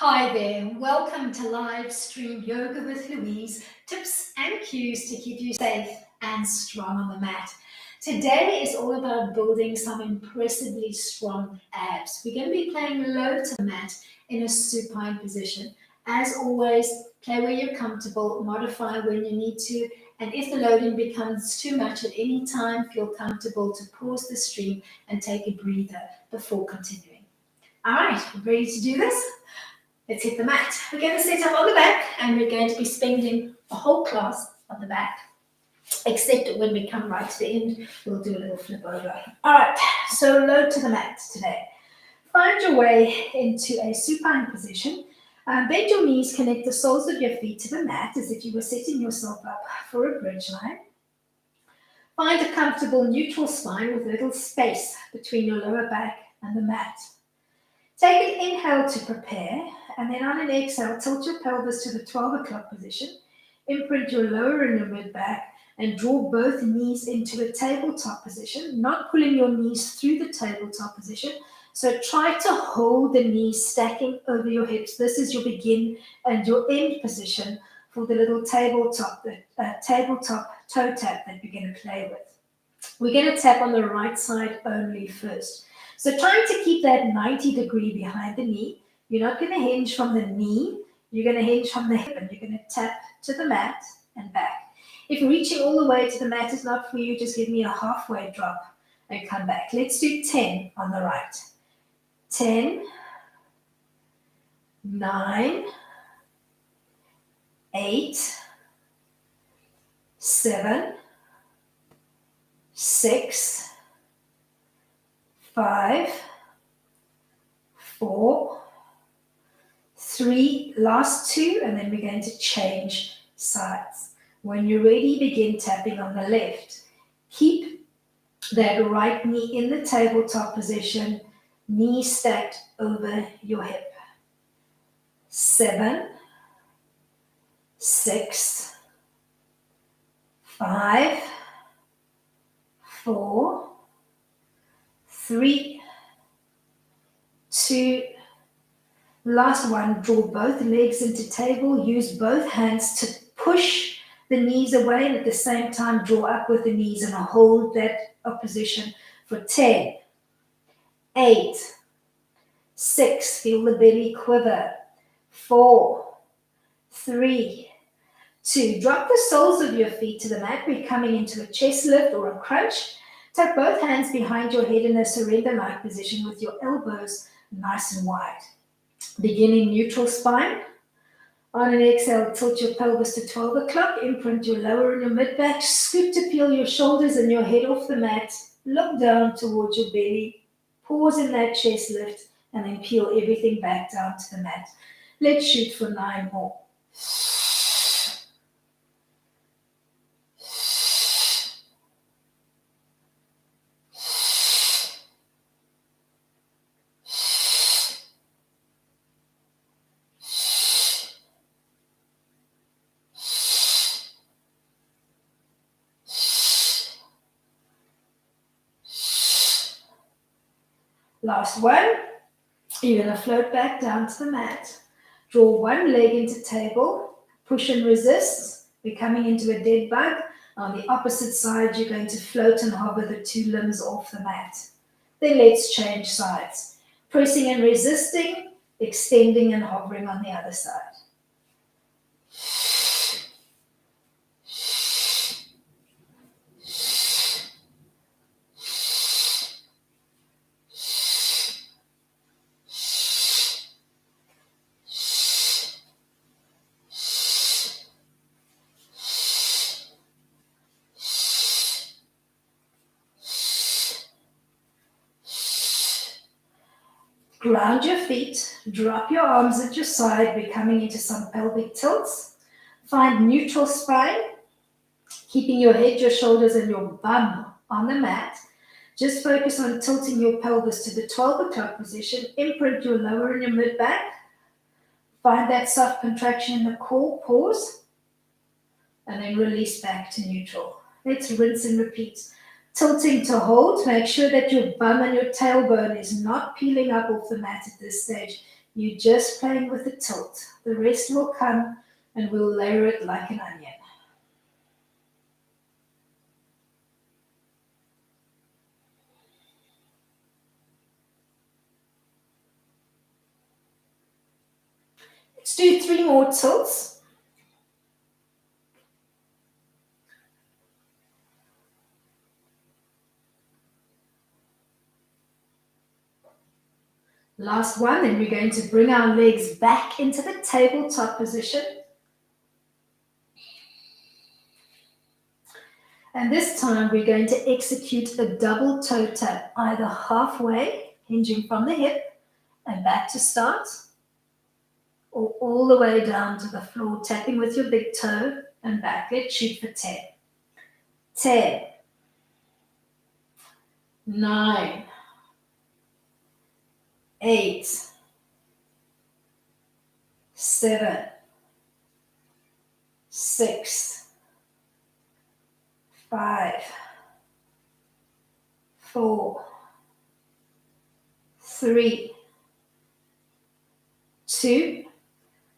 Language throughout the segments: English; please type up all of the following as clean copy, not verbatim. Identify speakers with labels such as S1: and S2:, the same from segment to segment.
S1: Hi there, welcome to live stream Yoga with Louise, tips and cues to keep you safe and strong on the mat. Today is all about building some impressively strong abs. We're going to be playing low to the mat in a supine position. As always, play where you're comfortable, modify when you need to, and if the loading becomes too much at any time, feel comfortable to pause the stream and take a breather before continuing. All right, ready to do this? Let's hit the mat. We're going to set up on the back and we're going to be spending the whole class on the back. Except when we come right to the end, we'll do a little flip over. All right, so low to the mat today. Find your way into a supine position. Bend your knees, connect the soles of your feet to the mat as if you were setting yourself up for a bridge line. Find a comfortable neutral spine with a little space between your lower back and the mat. Take an inhale to prepare, and then on an exhale, tilt your pelvis to the 12 o'clock position, imprint your lower and your mid back, and draw both knees into a tabletop position, not pulling your knees through the tabletop position. So try to hold the knees stacking over your hips. This is your begin and your end position for the little tabletop toe tap that we're going to play with. We're going to tap on the right side only first. So trying to keep that 90-degree behind the knee. You're not going to hinge from the knee. You're going to hinge from the hip and you're going to tap to the mat and back. If reaching all the way to the mat is not for you, just give me a halfway drop and come back. Let's do 10 on the right. 10, 9, 8, 7, 6, 5, 4, 3, last 2, and then we're going to change sides. When you're ready, begin tapping on the left. Keep that right knee in the tabletop position, knee stacked over your hip. 7, 6, 5, 4, 3, 2, last one, draw both legs into table, use both hands to push the knees away and at the same time draw up with the knees and hold that opposition for 10, 8, 6, feel the belly quiver, 4, 3, 2, drop the soles of your feet to the mat. We're coming into a chest lift or a crunch. Tuck both hands behind your head in a surrender-like position with your elbows nice and wide. Begin in neutral spine. On an exhale, tilt your pelvis to 12 o'clock. Imprint your lower and your mid back. Scoop to peel your shoulders and your head off the mat. Look down towards your belly. Pause in that chest lift and then peel everything back down to the mat. Let's shoot for 9 more. Last one. You're going to float back down to the mat. Draw one leg into table. Push and resist. We're coming into a dead bug. On the opposite side, you're going to float and hover the 2 limbs off the mat. Then let's change sides. Pressing and resisting, extending and hovering on the other side. Ground your feet, drop your arms at your side. We're coming into some pelvic tilts. Find neutral spine, keeping your head, your shoulders, and your bum on the mat. Just focus on tilting your pelvis to the 12 o'clock position. Imprint your lower and your mid back. Find that soft contraction in the core, pause, and then release back to neutral. Let's rinse and repeat. Tilting to hold, make sure that your bum and your tailbone is not peeling up off the mat at this stage. You're just playing with the tilt. The rest will come and we'll layer it like an onion. Let's do 3 more tilts. Last one, and we're going to bring our legs back into the tabletop position. And this time we're going to execute a double toe tap, either halfway, hinging from the hip and back to start, or all the way down to the floor, tapping with your big toe and back. Let's shoot for 10. 10, 9, 8, 7, 6, 5, 4, 3, 2.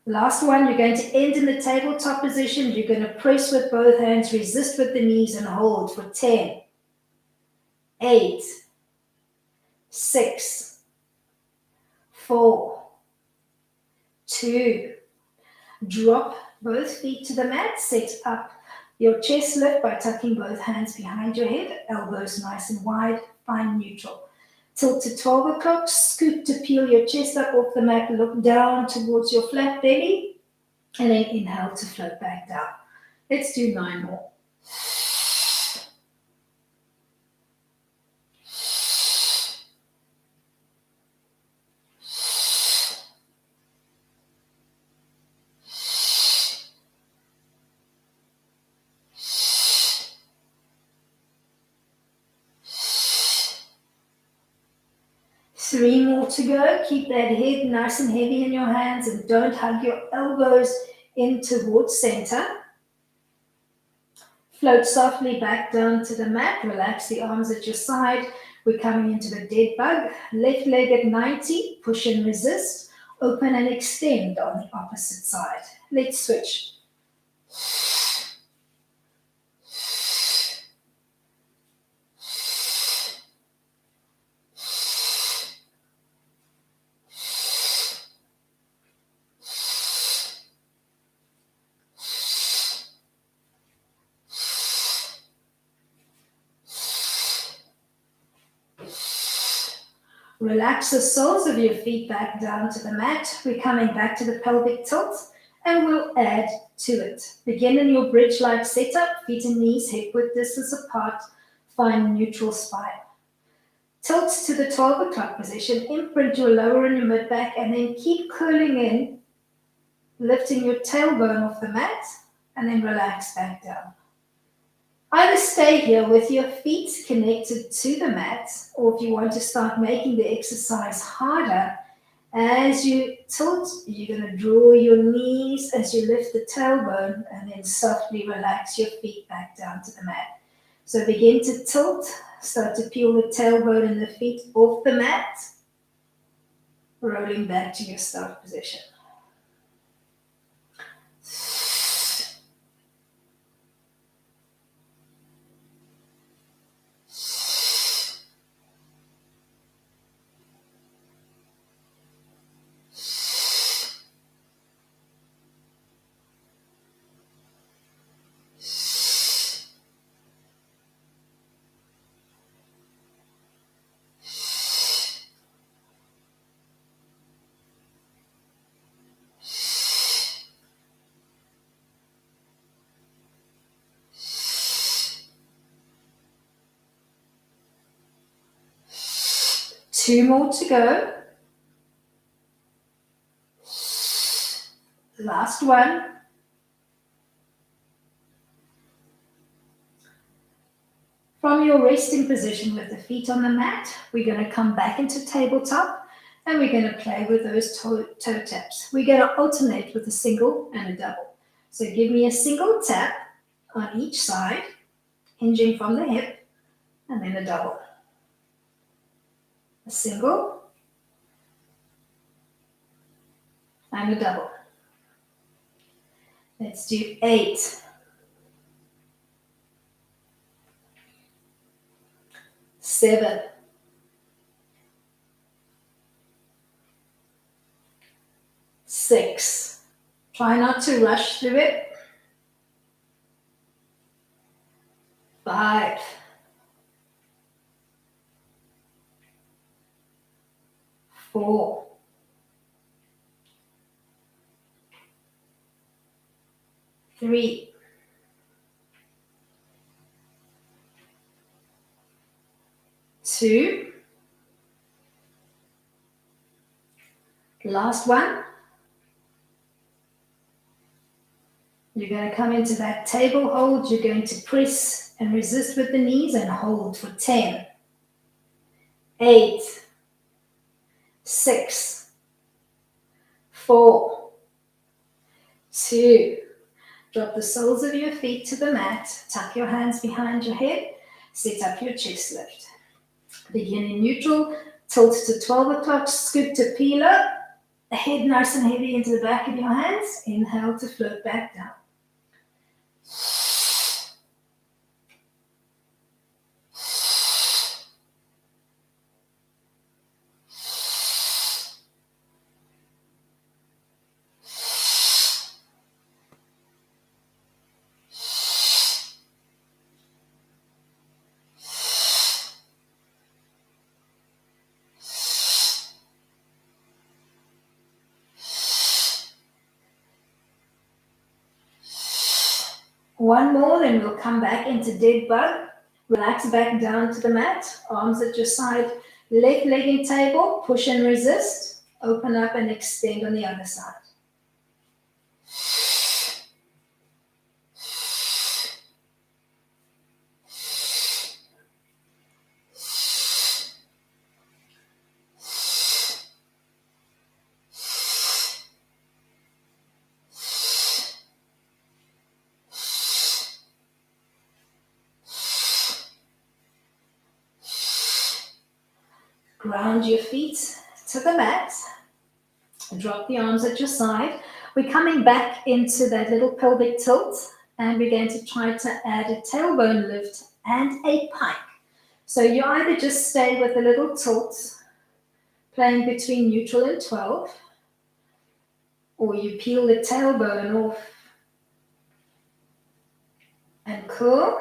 S1: Last one, you're going to end in the tabletop position. You're going to press with both hands, resist with the knees, and hold for 10, 8, 6, 4, 2. Drop both feet to the mat. Set up your chest lift by tucking both hands behind your head, elbows nice and wide, find neutral. Tilt to 12 o'clock, scoot to peel your chest up off the mat, look down towards your flat belly, and then inhale to float back down. Let's do 9 more. Three more to go. Keep that head nice and heavy in your hands and don't hug your elbows in towards center. Float softly back down to the mat. Relax the arms at your side. We're coming into the dead bug. Left leg at 90. Push and resist. Open and extend on the opposite side. Let's switch. 4. Relax the soles of your feet back down to the mat. We're coming back to the pelvic tilt and we'll add to it. Begin in your bridge-like setup, feet and knees hip width distance apart. Find neutral spine. Tilt to the 12 o'clock position, imprint your lower and your mid back, and then keep curling in, lifting your tailbone off the mat, and then relax back down. Either stay here with your feet connected to the mat, or if you want to start making the exercise harder, as you tilt, you're going to draw your knees as you lift the tailbone, and then softly relax your feet back down to the mat. So begin to tilt, start to peel the tailbone and the feet off the mat, rolling back to your start position. Two more to go. Last one. From your resting position with the feet on the mat, we're going to come back into tabletop and we're going to play with those toe taps. We're going to alternate with a single and a double. So give me a single tap on each side, hinging from the hip, and then a double. A single, and a double. Let's do 8, 7, 6. Try not to rush through it. 5, 4, 3, 2, last one. You're going to come into that table hold. You're going to press and resist with the knees and hold for 10, 8, 6, 4, 2. Drop the soles of your feet to the mat. Tuck your hands behind your head. Set up your chest lift. Begin in neutral. Tilt to 12 o'clock. Scoop to peel up. The head nice and heavy into the back of your hands. Inhale to float back down. One more, then we'll come back into dead bug. Relax back down to the mat. Arms at your side. Left leg in table. Push and resist. Open up and extend on the other side. Ground your feet to the mat. Drop the arms at your side. We're coming back into that little pelvic tilt, and we're going to try to add a tailbone lift and a pike. So you either just stay with a little tilt, playing between neutral and 12, or you peel the tailbone off and curl,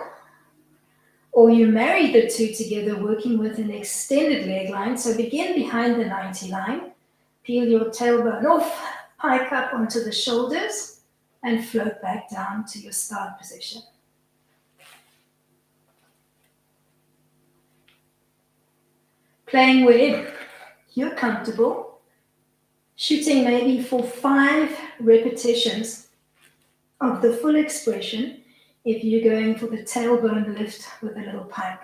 S1: or you marry the two together, working with an extended leg line. So begin behind the 90 line, peel your tailbone off, pike up onto the shoulders, and float back down to your start position. Playing where you're comfortable, shooting maybe for 5 repetitions of the full expression if you're going for the tailbone lift with a little pike.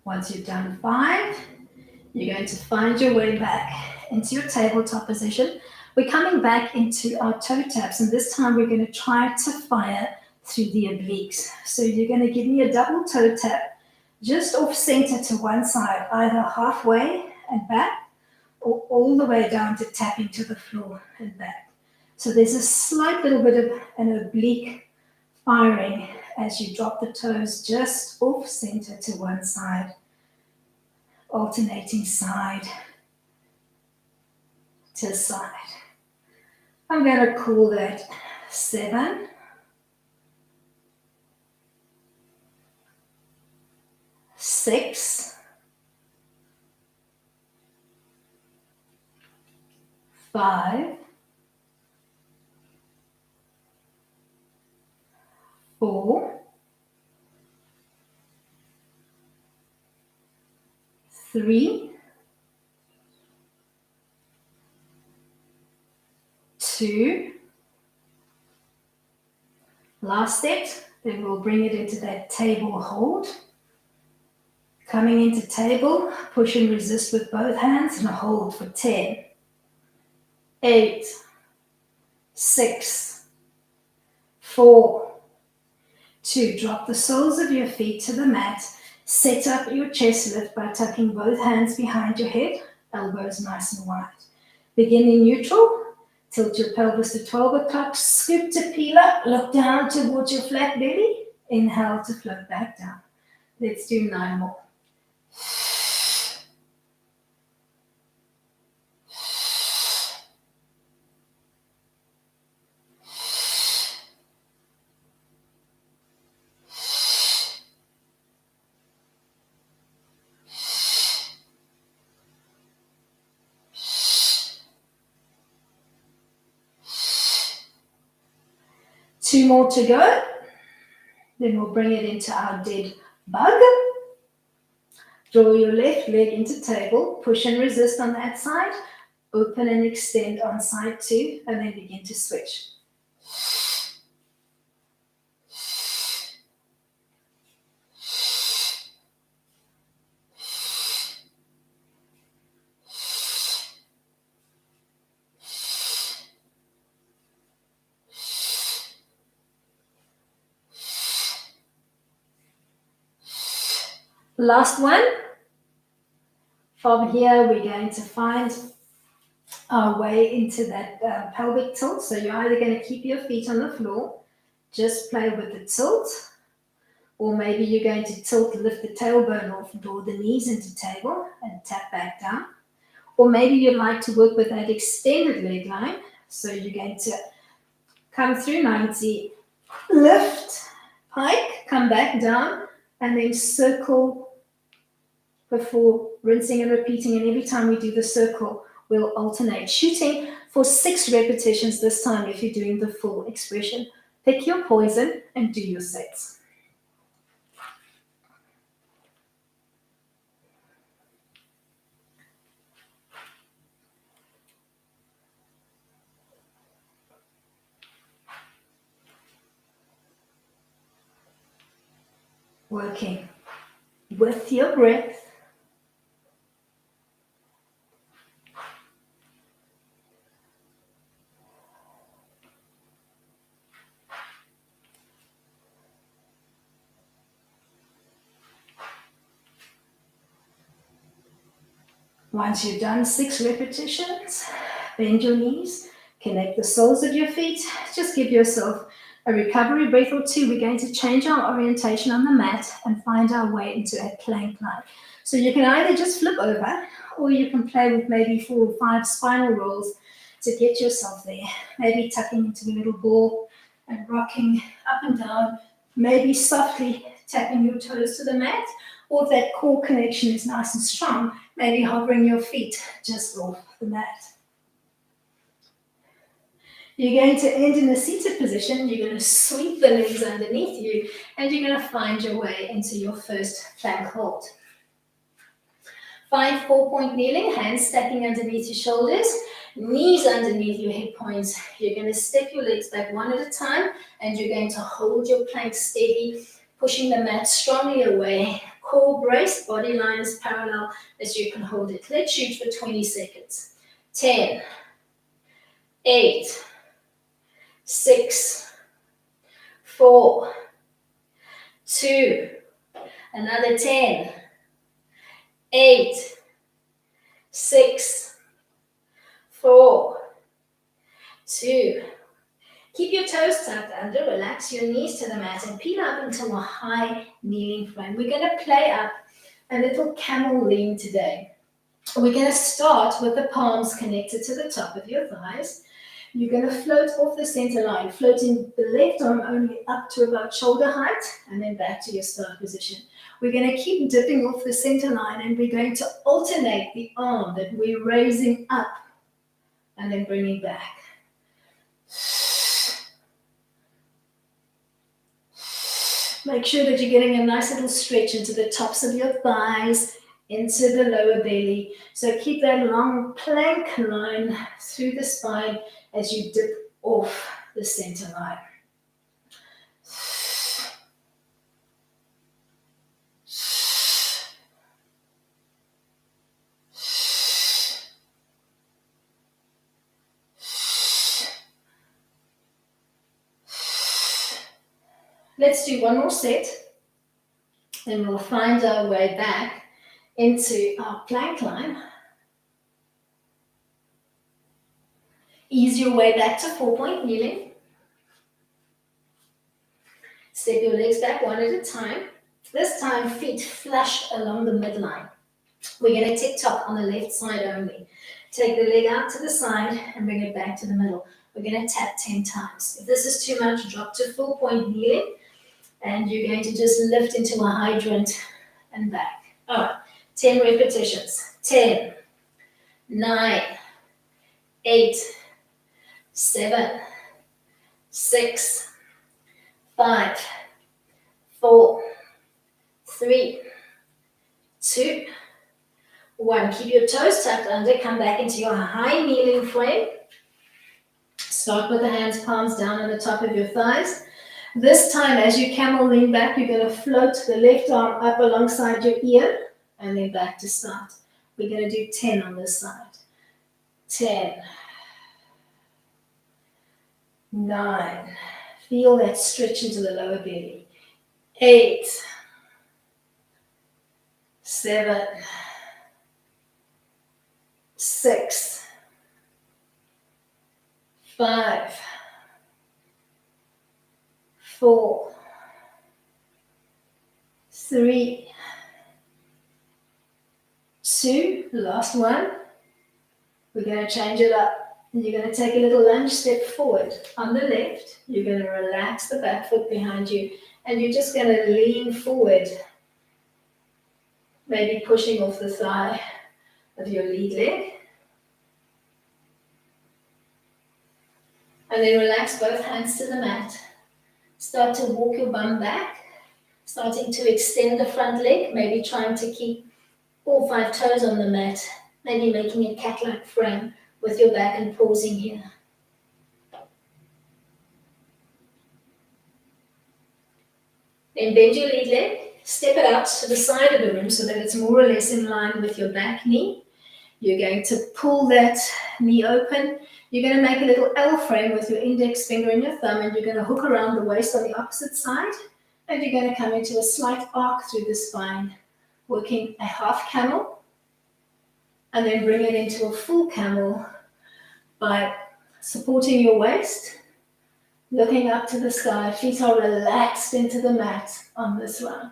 S1: Once you've done 5, you're going to find your way back into your tabletop position. We're coming back into our toe taps, and this time we're going to try to fire through the obliques. So you're going to give me a double toe tap, just off center to one side, either halfway and back, or all the way down to tapping to the floor and back. So there's a slight little bit of an oblique firing as you drop the toes just off center to one side, alternating side to side. I'm going to call that 7, 6, 5, 4, 3, 2, last set, then we'll bring it into that table hold. Coming into table, push and resist with both hands and hold for 10, 8, 6, 4, 2, drop the soles of your feet to the mat. Set up your chest lift by tucking both hands behind your head, elbows nice and wide. Begin in neutral. Tilt your pelvis to 12 o'clock. Scoop to peel up. Look down towards your flat belly. Inhale to float back down. Let's do 9 more. Two more to go. Then we'll bring it into our dead bug. Draw your left leg into table. Push and resist on that side. Open and extend on side 2. And then begin to switch. Last one. From here, we're going to find our way into that pelvic tilt. So you're either going to keep your feet on the floor, just play with the tilt, or maybe you're going to tilt, lift the tailbone off, draw the knees into table, and tap back down. Or maybe you'd like to work with that extended leg line. So you're going to come through 90, lift, pike, come back down, and then circle before rinsing and repeating. And every time we do the circle, we'll alternate, shooting for 6 repetitions this time if you're doing the full expression. Pick your poison and do your sets. Working with your breath. Once you've done 6 repetitions, bend your knees, connect the soles of your feet. Just give yourself a recovery breath or 2. We're going to change our orientation on the mat and find our way into a plank line. So you can either just flip over, or you can play with maybe 4 or 5 spinal rolls to get yourself there. Maybe tucking into a little ball and rocking up and down, maybe softly tapping your toes to the mat, or if that core connection is nice and strong, maybe hovering your feet just off the mat. You're going to end in a seated position. You're going to sweep the legs underneath you, and you're going to find your way into your first plank hold. Find 4-point kneeling, hands stacking underneath your shoulders, knees underneath your hip points. You're going to step your legs back one at a time, and you're going to hold your plank steady, pushing the mat strongly away. Core braced, body line as parallel as you can hold it. Let's shoot for 20 seconds. 10, 8, 6, 4, 2, another 10, 8, 6, 4, 2. Keep your toes tucked under, relax your knees to the mat, and peel up into a high kneeling frame. We're going to play up a little camel lean today. We're going to start with the palms connected to the top of your thighs. You're going to float off the center line, floating the left arm only up to about shoulder height, and then back to your start position. We're going to keep dipping off the center line, and we're going to alternate the arm that we're raising up and then bringing back. Make sure that you're getting a nice little stretch into the tops of your thighs, into the lower belly. So keep that long plank line through the spine as you dip off the center line. Let's do one more set, and we'll find our way back into our plank line. Ease your way back to 4-point kneeling. Step your legs back one at a time. This time, feet flush along the midline. We're going to tick-tock on the left side only. Take the leg out to the side and bring it back to the middle. We're going to tap 10 times. If this is too much, drop to 4-point kneeling, and you're going to just lift into a hydrant and back. All right, 10 repetitions. 10, 9, 8, 7, 6, 5, 4, 3, 2, 1. Keep your toes tucked under. Come back into your high kneeling frame. Start with the hands, palms down on the top of your thighs. This time, as you camel lean back, you're going to float the left arm up alongside your ear and then back to start. We're going to do 10 on this side. 10, 9. Feel that stretch into the lower belly. 8, 7, 6, 5, 4, 3, 2, last one. We're going to change it up. And you're going to take a little lunge step forward. On the left, you're going to relax the back foot behind you, and you're just going to lean forward, maybe pushing off the thigh of your lead leg. And then relax both hands to the mat. Start to walk your bum back, starting to extend the front leg, maybe trying to keep all 5 toes on the mat, maybe making a cat-like frame with your back and pausing here. Then bend your lead leg, step it out to the side of the room so that it's more or less in line with your back knee. You're going to pull that knee open. You're going to make a little L frame with your index finger and your thumb, and you're going to hook around the waist on the opposite side, and you're going to come into a slight arc through the spine, working a half camel, and then bring it into a full camel by supporting your waist, looking up to the sky. Feet are relaxed into the mat on this round.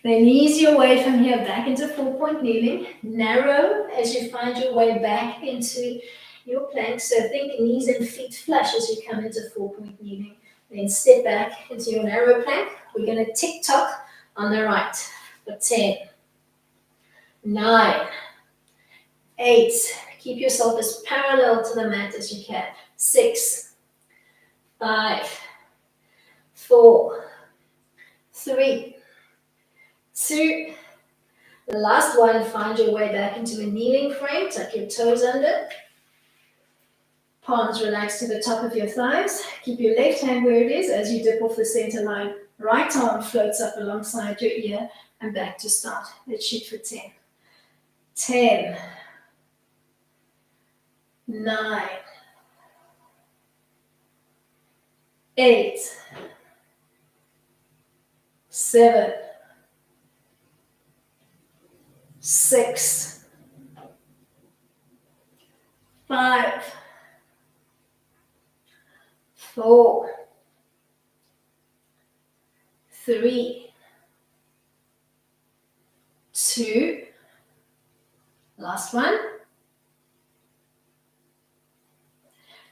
S1: Then ease your way from here back into 4-point kneeling. Narrow as you find your way back into your plank. So think knees and feet flush as you come into 4-point kneeling. Then step back into your narrow plank. We're going to tick-tock on the right for 10, 9, 8. Keep yourself as parallel to the mat as you can. 6, 5, 4, 3, 2. The last one, find your way back into a kneeling frame. Tuck your toes under. Palms relax to the top of your thighs. Keep your left hand where it is as you dip off the center line. Right arm floats up alongside your ear and back to start. Let's shoot for 10. 10, 9, 8, 7, 6, 5, 4, 3, 2. Last one.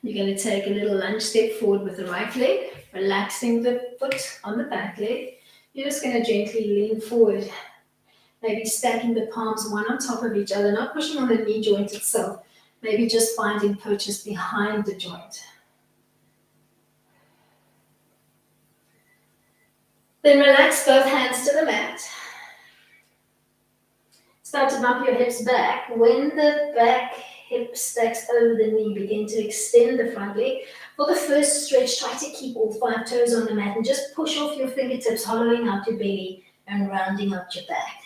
S1: You're going to take a little lunge step forward with the right leg, relaxing the foot on the back leg. You're just going to gently lean forward, maybe stacking the palms one on top of each other, not pushing on the knee joint itself, maybe just finding purchase behind the joint. Then relax both hands to the mat. Start to bump your hips back. When the back hip stacks over the knee, begin to extend the front leg. For the first stretch, try to keep all 5 toes on the mat and just push off your fingertips, hollowing out your belly and rounding out your back.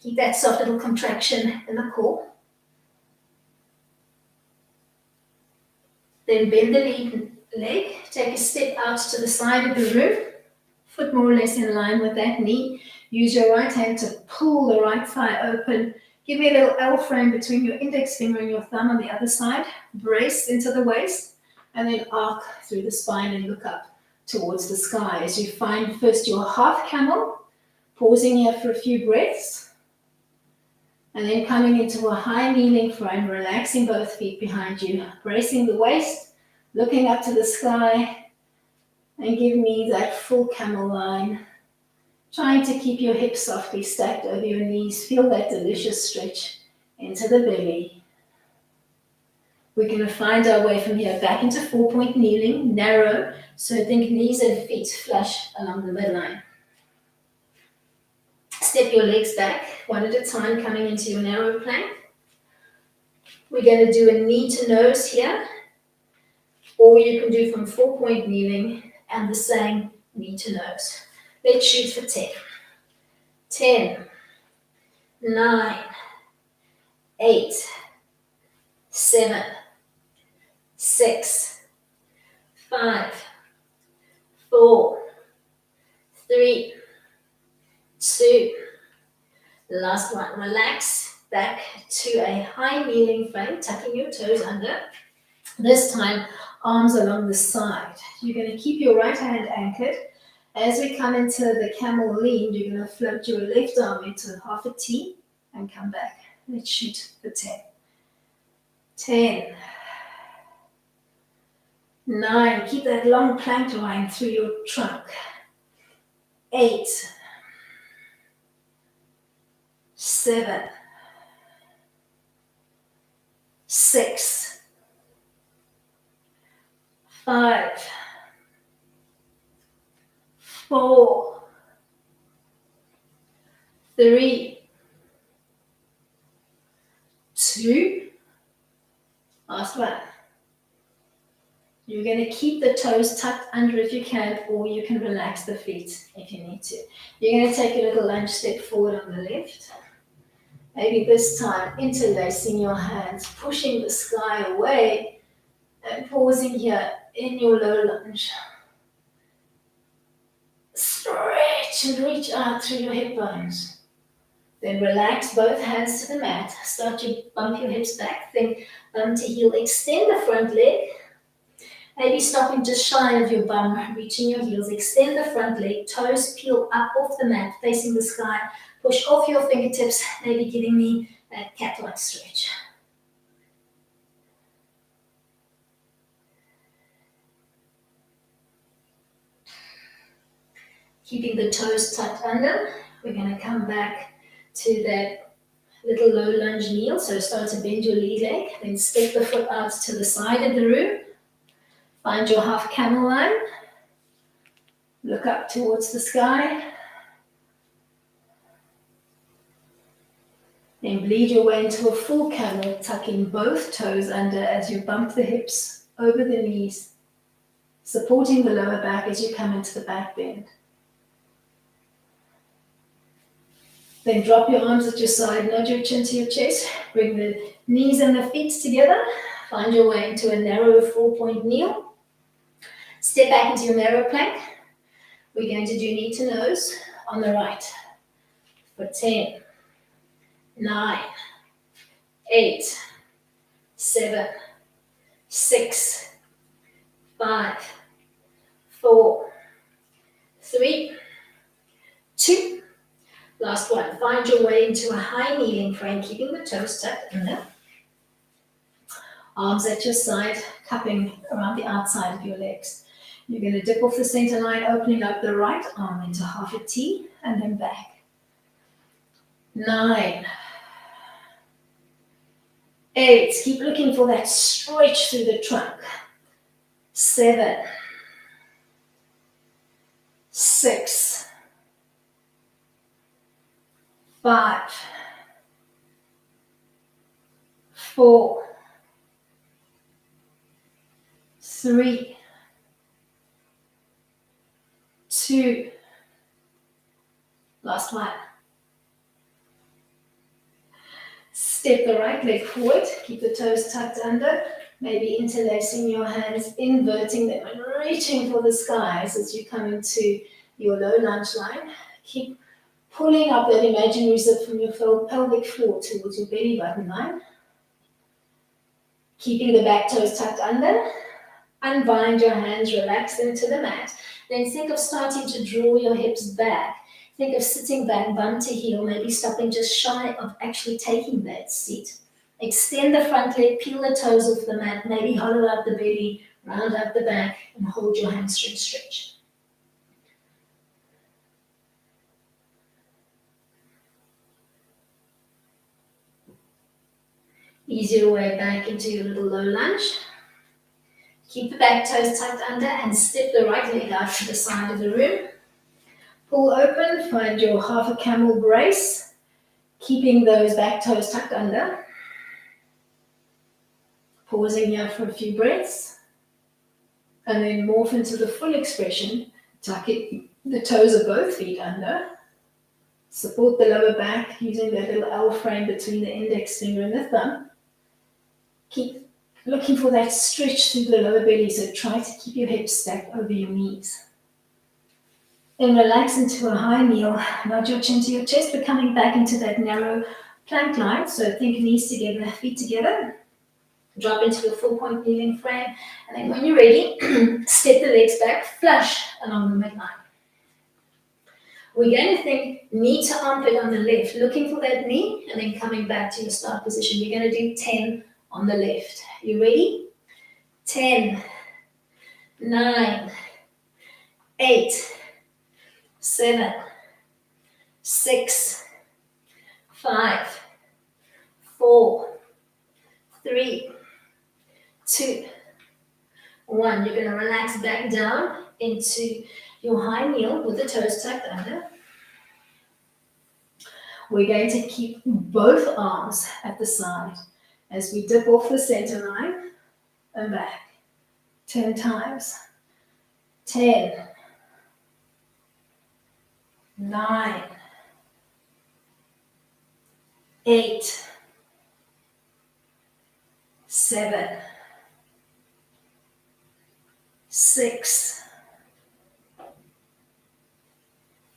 S1: Keep that soft little contraction in the core. Then bend the leg. Take a step out to the side of the room, foot more or less in line with that knee. Use your right hand to pull the right thigh open. Give me a little L frame between your index finger and your thumb on the other side. Brace into the waist, and then arc through the spine and look up towards the sky as you find first your half camel, pausing here for a few breaths, and then coming into a high kneeling frame, relaxing both feet behind you, bracing the waist, looking up to the sky, and give me that full camel line. Trying to keep your hips softly stacked over your knees. Feel that delicious stretch into the belly. We're going to find our way from here back into 4-point kneeling, narrow, so think knees and feet flush along the midline. Step your legs back, one at a time, coming into your narrow plank. We're going to do a knee to nose here, or you can do from 4-point kneeling and the same knee to nose. Let's shoot for 10. 10, 9, 8, 7, 6, 5, 4, 3, 2. Last one. Relax back to a high kneeling frame, tucking your toes under. This time, arms along the side. You're going to keep your right hand anchored. As we come into the camel lean, you're going to float your left arm into half a T and come back. Let's shoot for 10. 10. 9. Keep that long plank line through your trunk. 8. 7. 6. 5. 4. 3. 2. Last one. You're going to keep the toes tucked under if you can, or you can relax the feet if you need to. You're going to take a little lunge step forward on the left. Maybe this time interlacing your hands, pushing the sky away, and pausing here in your low lunge. Stretch and reach out through your hip bones. Then relax both hands to the mat. Start to bump your hips back. Think bum to heel. Extend the front leg. Maybe stopping just shy of your bum, reaching your heels. Extend the front leg. Toes peel up off the mat, facing the sky. Push off your fingertips, maybe giving me that cat-like stretch. Keeping the toes tucked under, we're going to come back to that little low lunge kneel. So start to bend your lead leg, then step the foot out to the side of the room. Find your half camel line. Look up towards the sky. Then bleed your way into a full camel, tucking both toes under as you bump the hips over the knees, supporting the lower back as you come into the back bend. Then drop your arms at your side, nod your chin to your chest, bring the knees and the feet together, find your way into a narrow 4-point kneel. Step back into your narrow plank. We're going to do knee to nose on the right for 10, 9, 8, 7, 6, 5, 4, 3, 2. Last one. Find your way into a high kneeling frame, keeping the toes tucked under. Arms at your side, cupping around the outside of your legs. You're going to dip off the center line, opening up the right arm into half a T, and then back. 9, 8. Keep looking for that stretch through the trunk. 7, 6, 5, 4, 3, 2. Last one. Step the right leg forward. Keep the toes tucked under. Maybe interlacing your hands, inverting them, and reaching for the skies as you come into your low lunge line. Keep pulling up that imaginary zip from your pelvic floor towards your belly button line. Keeping the back toes tucked under. Unbind your hands, relax them to the mat. Then think of starting to draw your hips back. Think of sitting back, bum to heel, maybe stopping just shy of actually taking that seat. Extend the front leg, peel the toes off the mat, maybe hollow out the belly, round out the back, and hold your hamstring stretch. Ease your way back into your little low lunge. Keep the back toes tucked under and step the right leg out to the side of the room. Pull open, find your half a camel brace, keeping those back toes tucked under. Pausing here for a few breaths. And then morph into the full expression, tucking the toes of both feet under. Support the lower back using that little L frame between the index finger and the thumb. Keep looking for that stretch through the lower belly, so try to keep your hips stacked over your knees. Then relax into a high kneel, nod your chin to your chest, but coming back into that narrow plank line. So think knees together, feet together. Drop into a full point kneeling frame. And then when you're ready, step the legs back, flush along the midline. We're going to think knee to armpit on the left, looking for that knee, and then coming back to your start position. You're going to do 10 on the left. You ready? 10, 9, 8, 7, 6, 5, 4, 3, 2, 1. You're going to relax back down into your high kneel with the toes tucked under. We're going to keep both arms at the side as we dip off the center line and back 10 times. 10, 9, 8, 7, 6,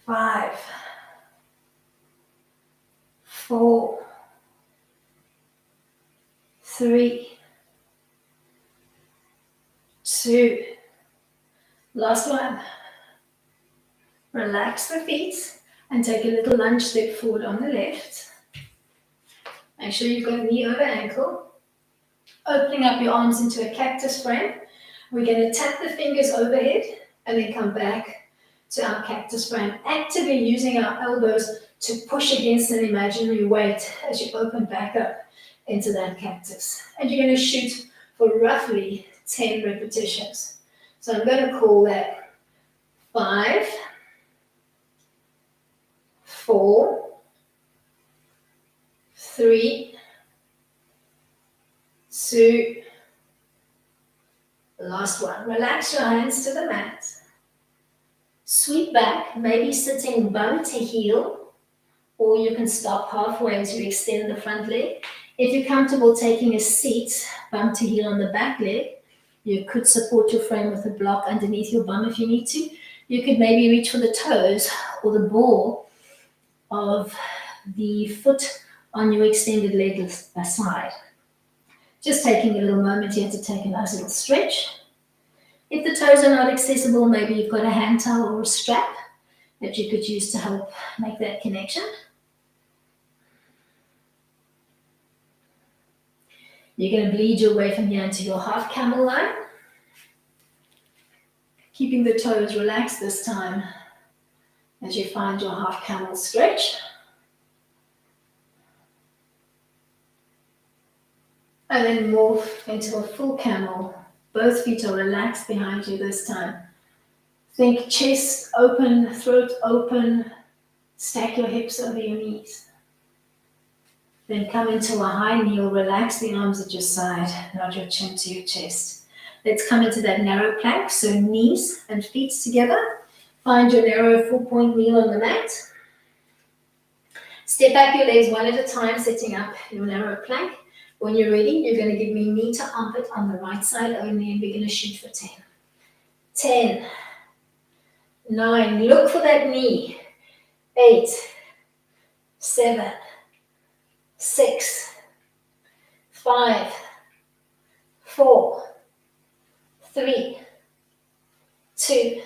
S1: 5, 4, 3, 2, last one. Relax the feet and take a little lunge step forward on the left. Make sure you've got knee over ankle. Opening up your arms into a cactus frame. We're going to tap the fingers overhead and then come back to our cactus frame, actively using our elbows to push against an imaginary weight as you open back up into that cactus. And you're going to shoot for roughly 10 repetitions. So I'm going to call that 5, 4, 3, 2, last one. Relax your hands to the mat. Sweep back, maybe sitting bum to heel, or you can stop halfway as you extend the front leg. If you're comfortable taking a seat, bum to heel on the back leg, you could support your frame with a block underneath your bum if you need to. You could maybe reach for the toes or the ball of the foot on your extended leg aside. Just taking a little moment here to take a nice little stretch. If the toes are not accessible, maybe you've got a hand towel or a strap that you could use to help make that connection. You're going to bleed your way from here into your half camel line. Keeping the toes relaxed this time as you find your half camel stretch. And then morph into a full camel. Both feet are relaxed behind you this time. Think chest open, throat open. Stack your hips over your knees. Then come into a high kneel. Relax the arms at your side. Nod your chin to your chest. Let's come into that narrow plank. So knees and feet together. Find your narrow 4-point kneel on the mat. Step back your legs one at a time, setting up your narrow plank. When you're ready, you're going to give me knee to armpit on the right side only, and we're going to shoot for 10. 10, 9, look for that knee. 8, 7, 6, 5, 4, 3, 2,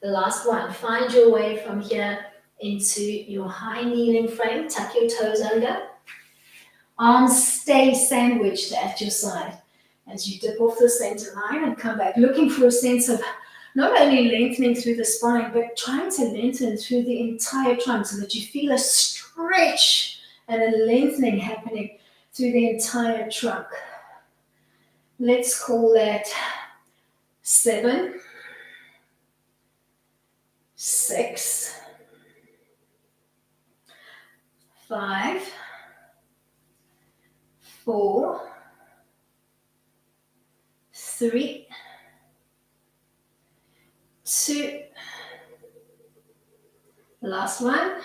S1: the last one. Find your way from here into your high kneeling frame. Tuck your toes under. Arms stay sandwiched at your side as you dip off the center line and come back, looking for a sense of not only lengthening through the spine, but trying to lengthen through the entire trunk so that you feel a stretch and a lengthening happening through the entire trunk. Let's call that 7, 6, 5, 4, 3, 2, last one.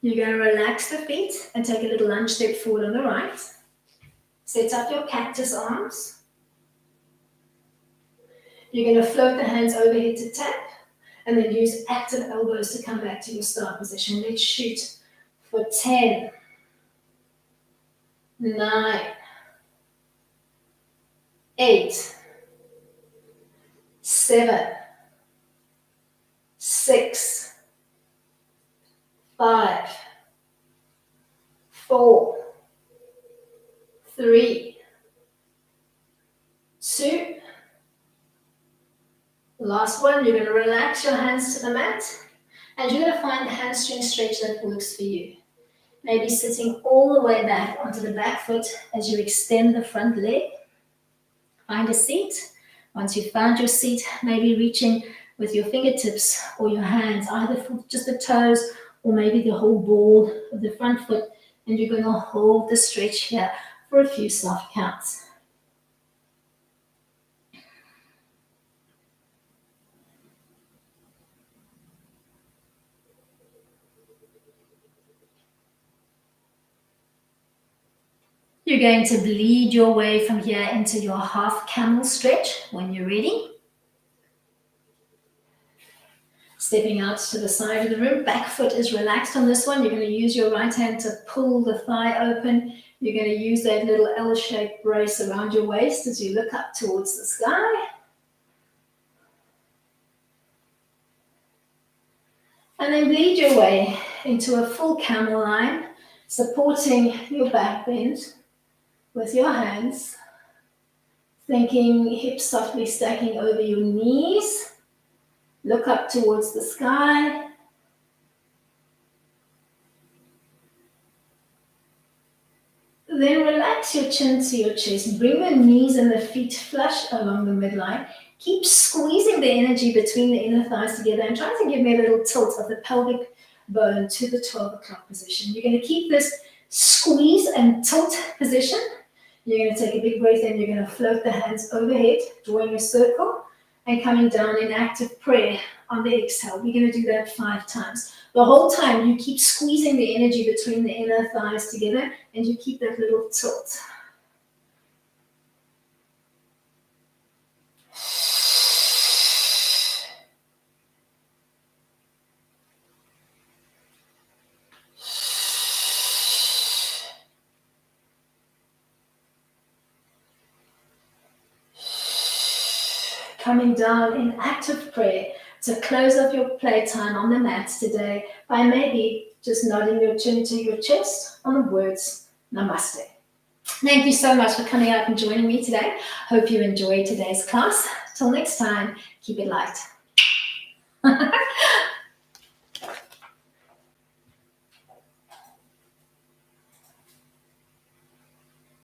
S1: You're going to relax the feet and take a little lunge step forward on the right. Set up your cactus arms. You're going to float the hands overhead to tap, and then use active elbows to come back to your start position. Let's shoot for 10, 9, 8, 7, 6, 5, 4, 3, 2. Last one, you're going to relax your hands to the mat, and you're going to find the hamstring stretch that works for you. Maybe sitting all the way back onto the back foot as you extend the front leg. Find a seat. Once you've found your seat, maybe reaching with your fingertips or your hands, either for just the toes or maybe the whole ball of the front foot, and you're going to hold the stretch here for a few soft counts. You're going to bleed your way from here into your half camel stretch when you're ready. Stepping out to the side of the room, back foot is relaxed on this one. You're going to use your right hand to pull the thigh open. You're going to use that little L-shaped brace around your waist as you look up towards the sky. And then bleed your way into a full camel line, supporting your back bend with your hands, thinking hips softly stacking over your knees. Look up towards the sky. Then relax your chin to your chest. Bring the knees and the feet flush along the midline. Keep squeezing the energy between the inner thighs together and try to give me a little tilt of the pelvic bone to the 12 o'clock position. You're going to keep this squeeze and tilt position. You're going to take a big breath in. You're going to float the hands overhead, drawing a circle, and coming down in active prayer on the exhale. We're going to do that 5 times. The whole time you keep squeezing the energy between the inner thighs together, and you keep that little tilt. Coming down in active prayer to close off your playtime on the mat today by maybe just nodding your chin to your chest on the words Namaste. Thank you so much for coming out and joining me today. Hope you enjoyed today's class. Till next time, keep it light.